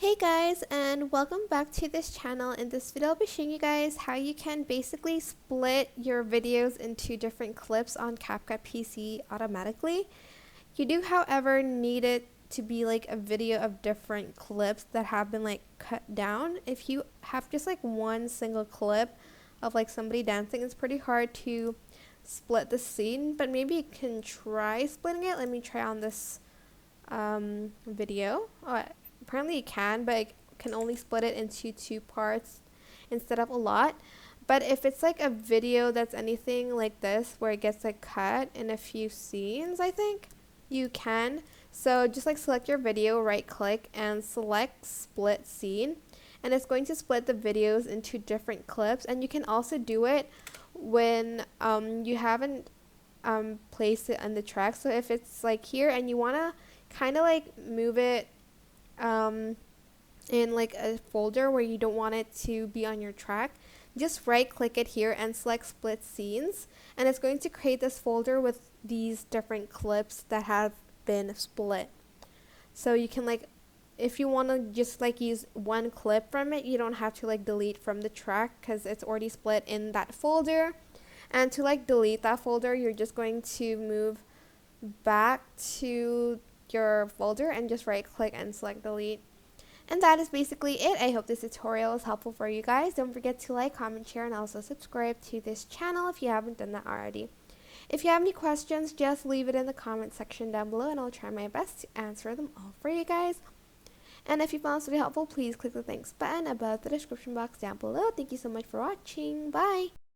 Hey guys, and welcome back to this channel. In this video I'll be showing you guys how you can basically split your videos into different clips on CapCut PC automatically. You do however need it to be like a video of different clips that have been like cut down. If you have just like one single clip of like somebody dancing, it's pretty hard to split the scene, but maybe you can try splitting it. Let me try on this video. Apparently you can, but I can only split it into two parts instead of a lot. But if it's like a video that's anything like this where it gets like cut in a few scenes, I think you can. So just like select your video, right click and select split scene, and it's going to split the videos into different clips. And you can also do it when you haven't placed it on the track. So if it's like here and you want to kind of like move it in like a folder where you don't want it to be on your track, just right click it here and select split scenes, and it's going to create this folder with these different clips that have been split. So you can like, if you want to just like use one clip from it, you don't have to like delete from the track because it's already split in that folder. And to like delete that folder, you're just going to move back to your folder and just right click and select delete. And that is basically it. I hope this tutorial is helpful for you guys. Don't forget to like, comment, share, and also subscribe to this channel if you haven't done that already. If you have any questions, just leave it in the comment section down below and I'll try my best to answer them all for you guys. And if you found this video helpful, please click the thanks button above the description box down below. Thank you so much for watching. Bye!